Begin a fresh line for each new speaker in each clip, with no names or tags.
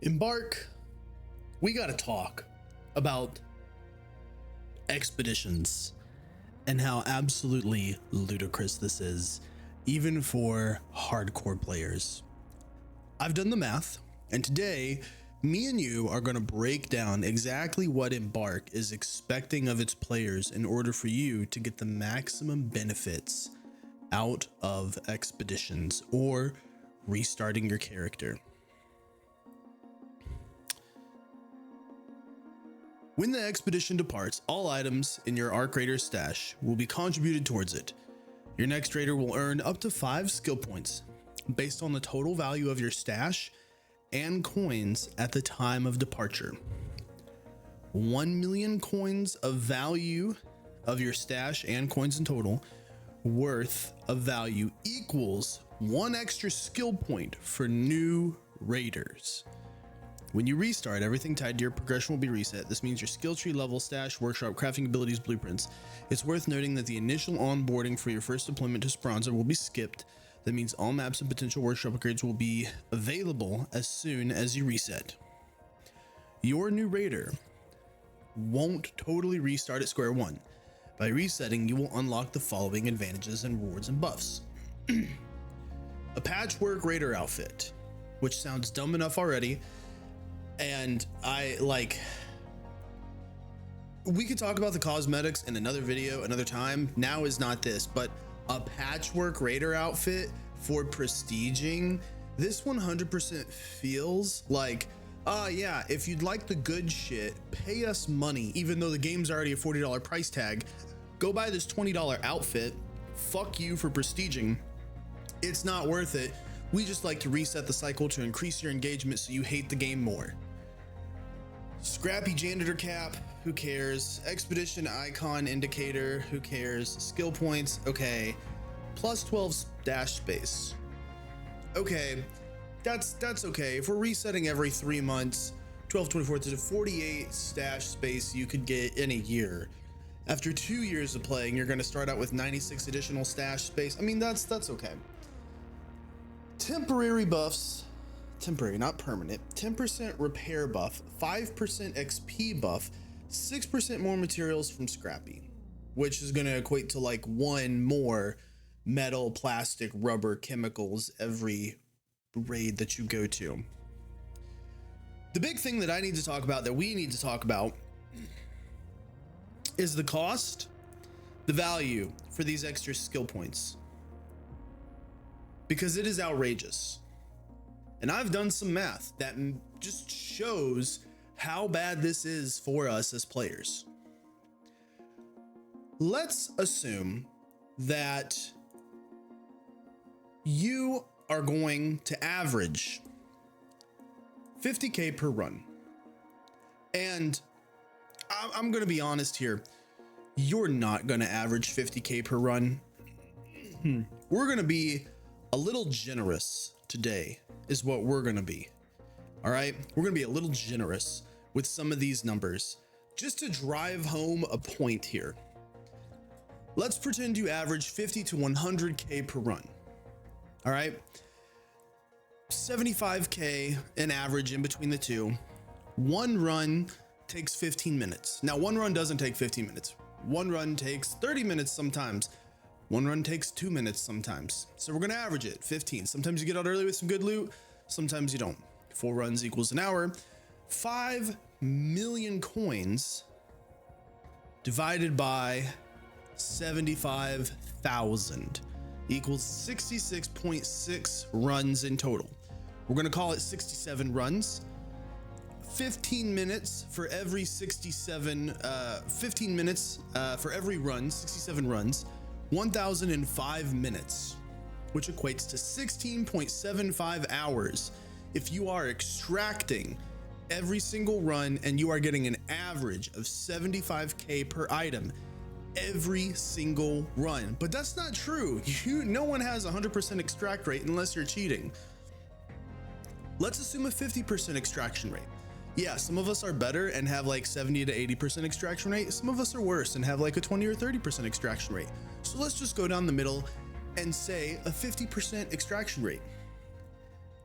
Embark, we gotta talk about expeditions and how absolutely ludicrous this is, even for hardcore players. I've done the math, and today, me and you are gonna break down exactly what Embark is expecting of its players in order for you to get the maximum benefits out of expeditions or restarting your character. When the expedition departs, all items in your Arc Raider stash will be contributed towards it. Your next raider will earn up to 5 skill points based on the total value of your stash and coins at the time of departure. 1 million coins of value of your stash and coins in total worth of value equals 1 extra skill point for new raiders. When you restart, everything tied to your progression will be reset. This means your skill tree, level, stash, workshop, crafting abilities, blueprints. It's worth noting that the initial onboarding for your first deployment to Speranza will be skipped. That means all maps and potential workshop upgrades will be available as soon as you reset. Your new raider won't totally restart at square one. By resetting, you will unlock the following advantages and rewards and buffs. A patchwork raider outfit, which sounds dumb enough already. And we could talk about the cosmetics in another video another time. Now is not this, but a patchwork raider outfit for prestiging, this 100% feels like, yeah, if you'd like the good shit, pay us money, even though the game's already a $40 price tag. Go buy this $20 outfit. Fuck you for prestiging. It's not worth it. We just like to reset the cycle to increase your engagement so you hate the game more. Scrappy janitor cap, who cares? Expedition icon indicator, who cares? Skill points, okay. Plus 12 dash space. Okay, that's okay. If we're resetting every 3 months, 12, 24 to 48 stash space you could get in a year. After 2 years of playing, you're gonna start out with 96 additional stash space. I mean, that's okay. Temporary buffs, temporary, not permanent, 10% repair buff, 5% XP buff, 6% more materials from Scrappy, which is going to equate to like 1 more metal, plastic, rubber, chemicals every raid that you go to. The big thing that I need to talk about, that we need to talk about, is the cost, the value for these extra skill points. Because it is outrageous. And I've done some math that just shows how bad this is for us as players. Let's assume that you are going to average 50K per run. And I'm going to be honest here. You're not going to average 50K per run. We're going to be a little generous today is what we're going to be. All right. We're going to be a little generous with some of these numbers just to drive home a point here. Let's pretend you average 50 to 100K per run. All right. 75K an average in between the two. One run takes 15 minutes. Now, one run doesn't take 15 minutes. One run takes 30 minutes sometimes. One run takes 2 minutes sometimes. So we're going to average it 15. Sometimes you get out early with some good loot. Sometimes you don't. 4 runs equals an hour. 5 million coins divided by 75,000 equals 66.6 runs in total. We're going to call it 67 runs. 15 minutes for every 67, 15 minutes for every run, 67 runs. 1,005 minutes, which equates to 16.75 hours if you are extracting every single run and you are getting an average of 75K per item every single run. But that's not true. No one has 100% extract rate unless you're cheating. Let's assume a 50% extraction rate. Yeah, some of us are better and have like 70 to 80% extraction rate. Some of us are worse and have like a 20 or 30% extraction rate. So let's just go down the middle and say a 50% extraction rate.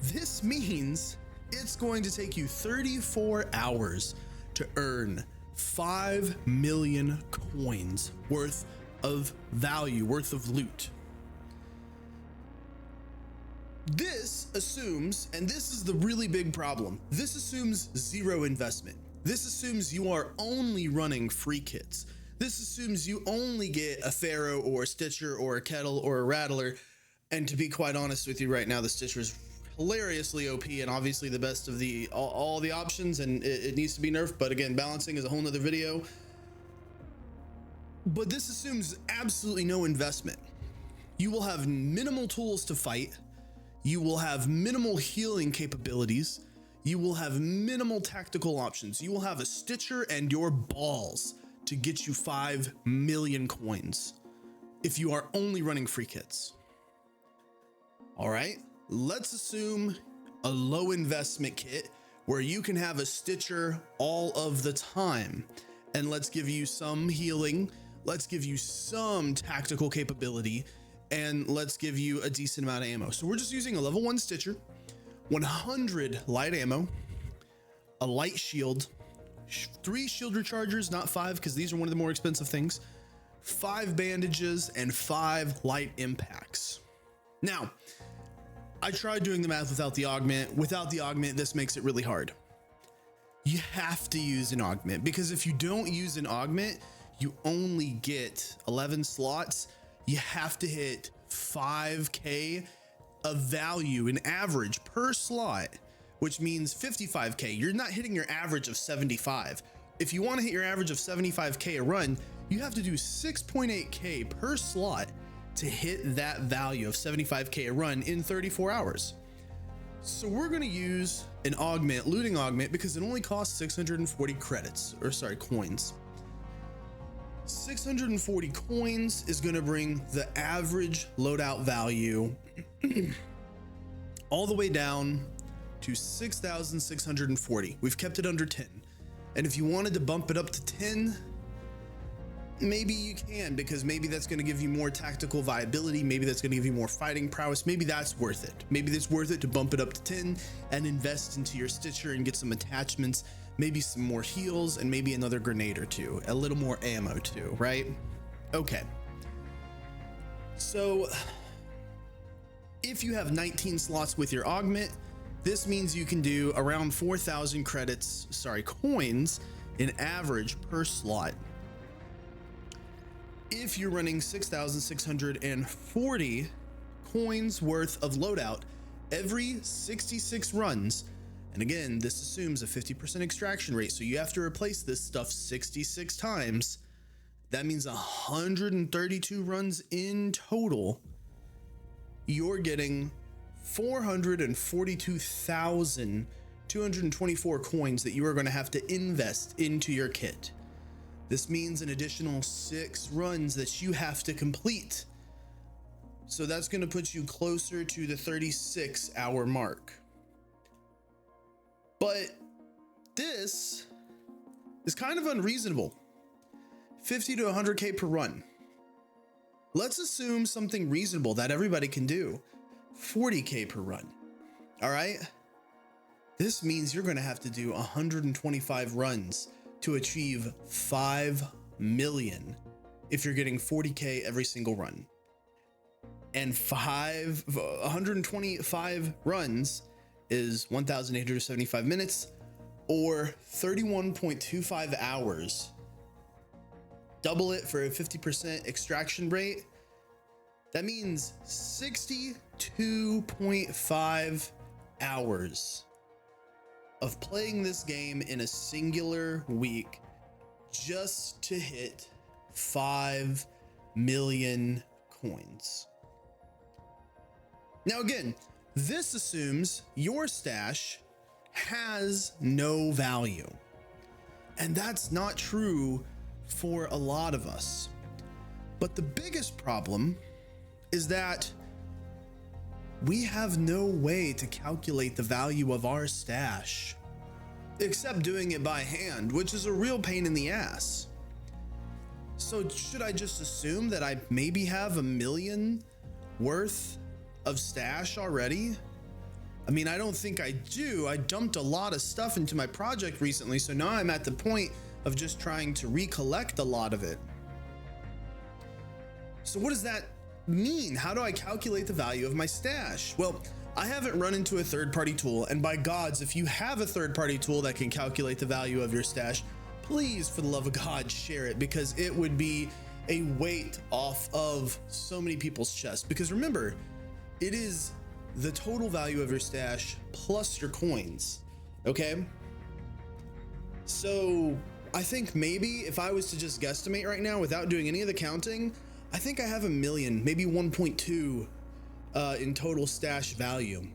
This means it's going to take you 34 hours to earn 5 million coins worth of value, worth of loot. This assumes, and this is the really big problem, this assumes zero investment. This assumes you are only running free kits. This assumes you only get a Pharaoh or a Stitcher or a Kettle or a Rattler. And to be quite honest with you right now, the Stitcher is hilariously OP and obviously the best of the all the options, and it needs to be nerfed. But again, balancing is a whole nother video. But this assumes absolutely no investment. You will have minimal tools to fight. You will have minimal healing capabilities. You will have minimal tactical options. You will have a Stitcher and your balls to get you 5 million coins if you are only running free kits. All right, let's assume a low investment kit where you can have a Stitcher all of the time. And let's give you some healing. Let's give you some tactical capability, and let's give you a decent amount of ammo. So we're just using a level 1 Stitcher, 100 light ammo, a light shield, 3 shield rechargers, not 5 because these are one of the more expensive things, 5 bandages, and 5 light impacts. Now, I tried doing the math without the augment. Without the augment, this makes it really hard. You have to use an augment, because if you don't use an augment, you only get 11 slots. You have to hit 5K of value in average per slot, which means 55K. You're not hitting your average of 75. If you want to hit your average of 75K a run, you have to do 6.8K per slot to hit that value of 75K a run in 34 hours. So we're going to use an augment, looting augment, because it only costs 640 credits, or sorry, coins. 640 coins is going to bring the average loadout value all the way down to 6,640. We've kept it under 10. And if you wanted to bump it up to 10, maybe you can, because maybe that's going to give you more tactical viability. Maybe that's going to give you more fighting prowess. Maybe that's worth it. Maybe it's worth it to bump it up to 10 and invest into your Stitcher and get some attachments, maybe some more heals, and maybe another grenade or two, a little more ammo too, right? Okay. So if you have 19 slots with your augment, this means you can do around 4,000 coins in average per slot. If you're running 6,640 coins worth of loadout every 66 runs, and again, this assumes a 50% extraction rate, so you have to replace this stuff 66 times. That means 132 runs in total. You're getting 442,224 coins that you are going to have to invest into your kit. This means an additional 6 runs that you have to complete. So that's going to put you closer to the 36-hour mark. But this is kind of unreasonable. 50 to 100K per run. Let's assume something reasonable that everybody can do. 40K per run. All right. This means you're going to have to do 125 runs to achieve 5 million if you're getting 40K every single run. And 125 runs is 1,875 minutes or 31.25 hours. Double it for a 50% extraction rate. That means 62.5 hours of playing this game in a singular week just to hit 5 million coins. Now again, this assumes your stash has no value. And that's not true for a lot of us. But the biggest problem is that we have no way to calculate the value of our stash, except doing it by hand, which is a real pain in the ass. So should I just assume that I maybe have 1 million worth of stash already? I mean, I don't think I do. I dumped a lot of stuff into my project recently, so now I'm at the point of just trying to recollect a lot of it. So what does that mean? How do I calculate the value of my stash? Well, I haven't run into a third-party tool, and by gods, if you have a third-party tool that can calculate the value of your stash, please, for the love of God, share it, because it would be a weight off of so many people's chests. Because remember, it is the total value of your stash plus your coins, okay? So I think maybe if I was to just guesstimate right now without doing any of the counting, I think I have 1 million, maybe 1.2 in total stash value.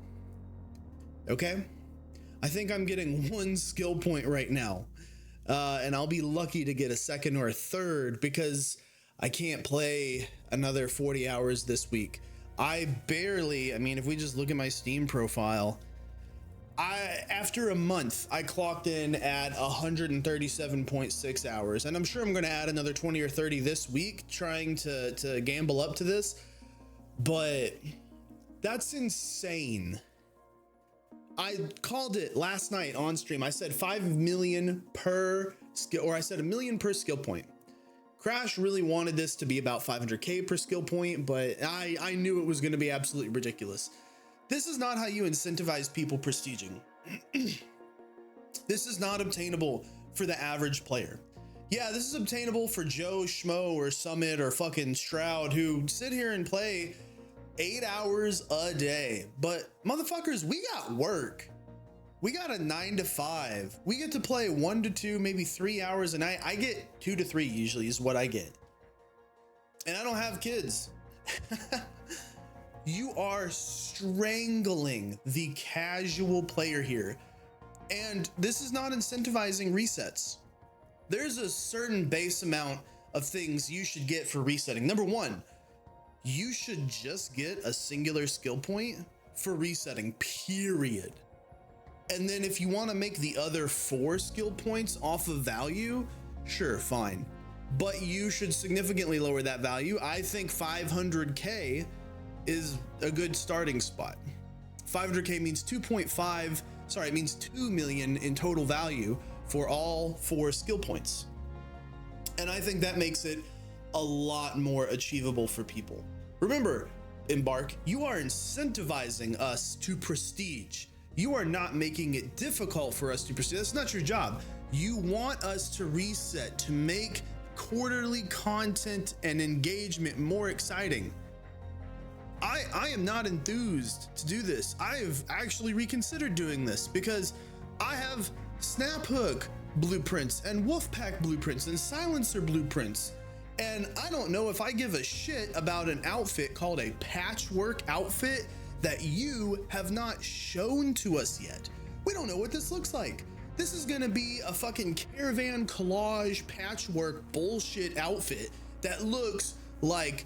Okay, I think I'm getting 1 skill point right now, and I'll be lucky to get a second or a third because I can't play another 40 hours this week. I mean, if we just look at my Steam profile, after a month, I clocked in at 137.6 hours, and I'm sure I'm going to add another 20 or 30 this week trying to gamble up to this, but that's insane. I called it last night on stream. I said 5 million per skill, or I said 1 million per skill point. Crash really wanted this to be about 500k per skill point, but I knew it was going to be absolutely ridiculous. This is not how you incentivize people prestiging. This is not obtainable for the average player. Yeah, this is obtainable for Joe Schmo or Summit or fucking Shroud who sit here and play 8 hours a day. But motherfuckers, we got work. We got a 9 to 5. We get to play 1 to 2, maybe 3 hours a night. I get 2 to 3 usually is what I get. And I don't have kids. You are strangling the casual player here. And this is not incentivizing resets. There's a certain base amount of things you should get for resetting. Number one, you should just get a singular skill point for resetting, period. And then if you want to make the other 4 skill points off of value, sure, fine. But you should significantly lower that value. I think 500k is a good starting spot. 500k means 2 million in total value for all 4 skill points. And I think that makes it a lot more achievable for people. Remember, Embark, you are incentivizing us to prestige. You are not making it difficult for us to prestige. That's not your job. You want us to reset, to make quarterly content and engagement more exciting. I am not enthused to do this. I have actually reconsidered doing this because I have Snaphook blueprints and Wolfpack blueprints and Silencer blueprints. And I don't know if I give a shit about an outfit called a patchwork outfit that you have not shown to us yet. We don't know what this looks like. This is gonna be a fucking caravan collage patchwork bullshit outfit that looks like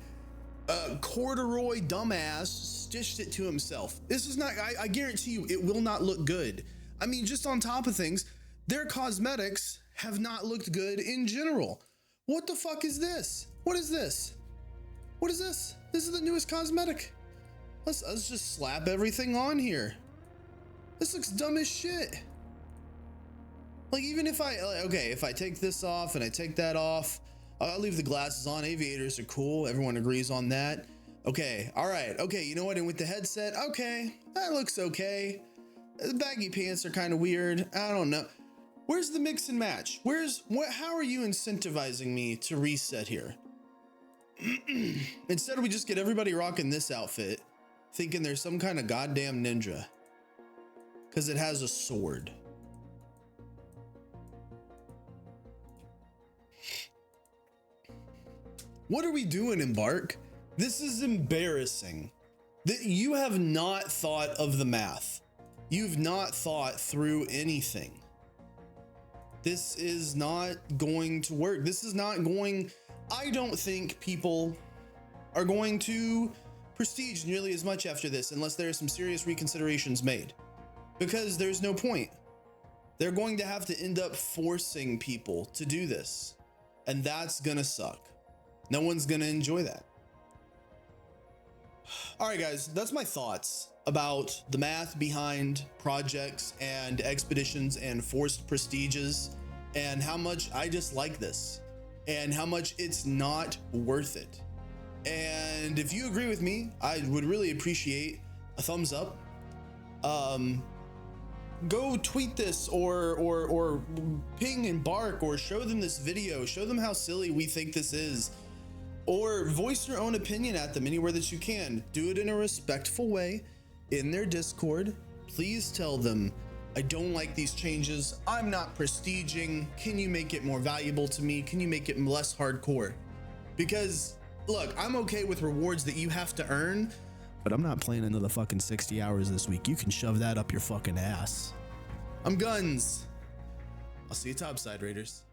a corduroy dumbass stitched it to himself. This is not, I guarantee you, it will not look good. I mean, just on top of things, their cosmetics have not looked good in general. What the fuck is this? What is this? What is this? This is the newest cosmetic. Let's just slap everything on here. This looks dumb as shit. Like, even if if I take this off and I take that off, I'll leave the glasses on. Aviators are cool. Everyone agrees on that. Okay, all right. Okay, you know what? And with the headset, okay, that looks okay. The baggy pants are kind of weird. I don't know. Where's the mix and match? How are you incentivizing me to reset here? Instead, we just get everybody rocking this outfit, thinking there's some kind of goddamn ninja. Because it has a sword. What are we doing, Embark? This is embarrassing. That you have not thought of the math. You've not thought through anything. This is not going to work. This is not going... I don't think people are going to prestige nearly as much after this unless there are some serious reconsiderations made. Because there's no point. They're going to have to end up forcing people to do this. And that's gonna suck. No one's gonna enjoy that. All right, guys, that's my thoughts about the math behind projects and expeditions and forced prestiges, and how much I dislike this and how much it's not worth it. And if you agree with me, I would really appreciate a thumbs up. Go tweet this or ping and bark, or show them this video, show them how silly we think this is, or voice your own opinion at them anywhere that you can. Do it in a respectful way in their Discord. Please tell them, I don't like these changes. I'm not prestiging. Can you make it more valuable to me? Can you make it less hardcore? Because look, I'm okay with rewards that you have to earn, but I'm not playing another fucking 60 hours this week. You can shove that up your fucking ass. I'm Guns. I'll see you topside, Raiders.